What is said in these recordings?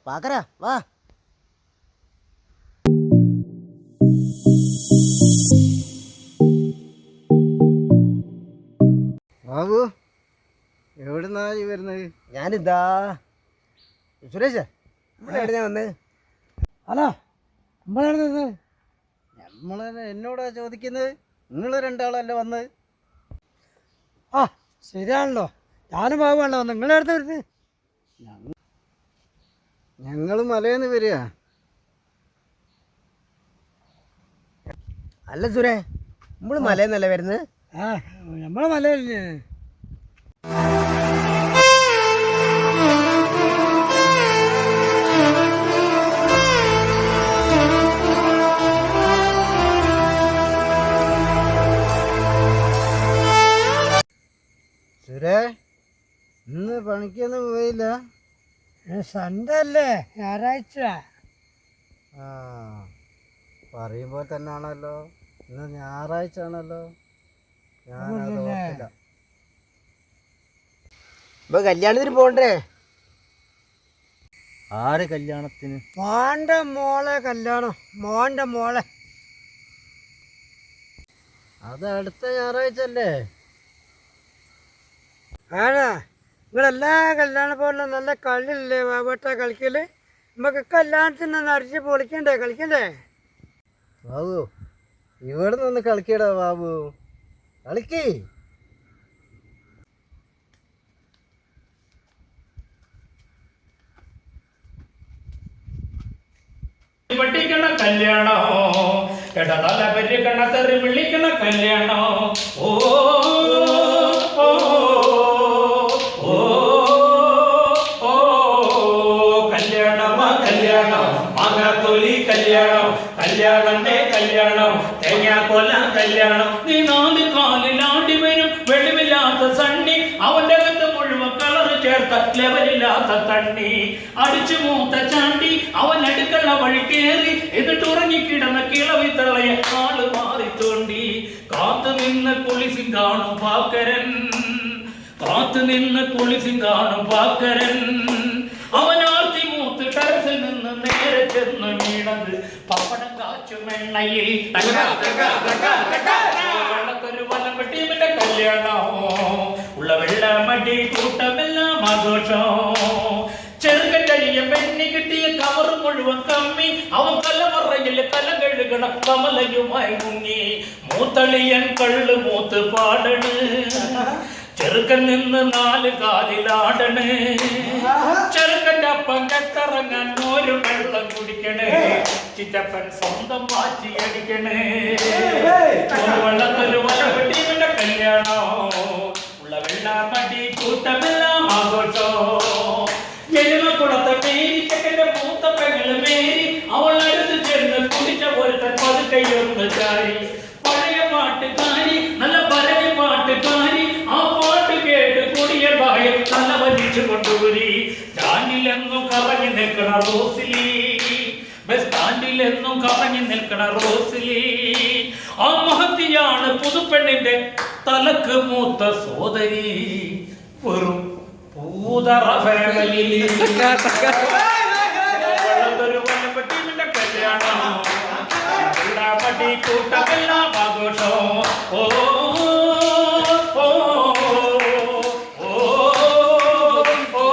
പാക്കരാ വാ. ബാബു എവിടുന്നാ ഈ വരുന്നത്? ഞാനിതാ സുരേഷ് ഇവിടെ എവിടെയാ വന്നത്? ഹലോ, നമ്മളെവിടെ? എന്നോടാ ചോദിക്കുന്നത്? നിങ്ങൾ രണ്ടാളല്ലേ വന്നത്? ആ ശരിയാണല്ലോ, ഞാനും ബാബുവാണല്ലോ വന്നത്. നിങ്ങളെടുത്ത് വരുന്നത്? ഞങ്ങൾ മലയെന്ന് വരിക. അല്ല സുരേ, നമ്മള് മലയെന്നല്ലേ വരുന്നത്? ആ, നമ്മളെ മലയല്ലേ. സുരേ, ഇന്ന് പണിക്കൊന്നും പോയില്ല? സൺഡേ അല്ലേ, ഞായറാഴ്ച. ആ, പറയുമ്പോൾ തന്നെ ആണല്ലോ, ഇന്ന് ഞായറാഴ്ച ആണല്ലോ. ഞാനത് ഓർത്തില്ല. ഇപ്പൊ കല്യാണത്തിന് പോണ്ടേ? ആര് കല്യാണത്തിന്? മോൻ്റെ മോളെ കല്യാണം, മോൻ്റെ മോളെ. അത് അടുത്ത ഞായറാഴ്ച അല്ലേ? ആണാ, നിങ്ങളെല്ലാ കല്യാണ പോലെ നല്ല കളിയല്ലേ ബാബേട്ട കളിക്കല്? നമുക്ക് കല്യാണത്തിന് അടിച്ച് പൊളിക്കണ്ടേ, കളിക്കണ്ടേ? ബാബു, ഇവിടെ നിന്ന് കളിക്കടാ ബാബു, കളിക്ക്. പട്ടിക്കണ കല്യാണോ, എടതല പരിക്കണ തെറി വിളിക്കണ കല്യാണോ. ഓ ഓ ഓ ഓ കല്യാണമാ കല്യാണം, മാങ്ങാത്തൊലി കല്യാണം, കല്യാണന്റെ കല്യാണം, തേങ്ങാക്കൊല കല്യാണം. നീ 4 കാലിലാണ്ടി വരും വെളിവില്ലാത്ത സണ്ണി, അവന്റെ അകത്ത് മുഴുവൻ കളറ് ചേർത്ത ലെവലില്ലാത്ത തണ്ണി. അടിച്ചു മൂത്ത ചാണ്ടി അവൻ അടുക്കള വഴി കേറി, എന്നിട്ട് ഉറങ്ങിക്കിടന്ന കിളവി തള്ളയ ആള് മാറി തോണ്ടി. കാത്തു നിന്ന് കുളിസിം കാണും പാക്കരൻ, കാത്തു നിന്ന് കുളിസിം കാണും പാക്കരൻ. അവൻ ആർത്തി മൂത്ത് ടെറസിൽ നിന്ന് നേരെ ചെന്ന് വീണത് പപ്പടം കാച്ചുമെണ്ണയിൽ. വെള്ളത്തൊരു വലം വെട്ടിയവന്റെ കല്യാണോ, ഉള്ള വെള്ളമടി കൂട്ടമെല്ലാം ആഘോഷം. ചെറുകണ്ടടിയ പെണ്ണി കിട്ടിയ കവറ് മുഴുവൻ കമ്മി, അവൻ കലമറയില് കലം കഴുകണ കമലയുമായി മുങ്ങി. മൂത്തളിയൻ കള്ള് മൂത്ത് പാടണ്, ചെറുക്കൻ നിന്ന് 4 കാലിലാടണ്. ചെറുക്കൻ്റെ അപ്പം കെട്ടിറങ്ങാൻ 1 വെള്ളം കുടിക്കണേ, ചിറ്റപ്പൻ സ്വന്തം മാറ്റി അടിക്കണേ. വെള്ളത്തൊരു വല വെട്ടിയവന്റെ കല്യാണോ, ഉള്ള വെള്ളമടി കൂട്ടമെല്ലാം ആഘോഷോ. എരുമക്കുളത്തെ മേരി ചെക്കന്റെ മൂത്ത പെങ്ങള് മേരി, അവൾ അടുത്ത് ചെന്ന് കുടിച്ച ഒരുത്തൻ പതുക്കയൊന്ന് ചാരി. പഴയ പാട്ടുകാരി, നല്ല പരവി പാട്ടുകാരി, ആ പാട്ട് കേട്ട് കുടിയ ഭയം നല്ല വലിച്ചു കൊണ്ടുവരി. സ്റ്റാൻഡിലെന്നും കറങ്ങി നിൽക്കണ റോസിലി, ബസ് സ്റ്റാൻഡിലെന്നും കറങ്ങി നിൽക്കണ റോസിലി. ആ മഹത്തിയാണ് പുതുപ്പെണ്ണിന്റെ തലക്ക് മൂത്ത സോദരി. വെറും പൂതറ ഫാമിലി. വെള്ളത്തൊരു വലപ്പെട്ടിന്റെ കല്യാണം, മടി കൂട്ടമെല്ലാം ആഘോഷോ. ഓ ഓ ഓ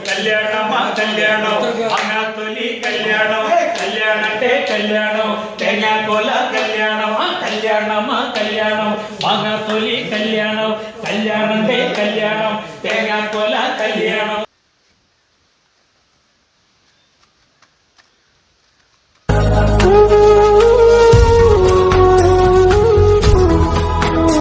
കല്യാണമാ കല്യാണോ, അങ്ങാത്തൊലി കല്യാണോ, കല്യാണത്തെ കല്യാണോ, തേങ്ങാക്കൊല കല്യാണം. കല്യാണമാ കല്യാണം, മാങ്ങാത്തൊലി കല്യാണം, കല്യാണത്തെ കല്യാണം, തേങ്ങാക്കൊല കല്യാണം.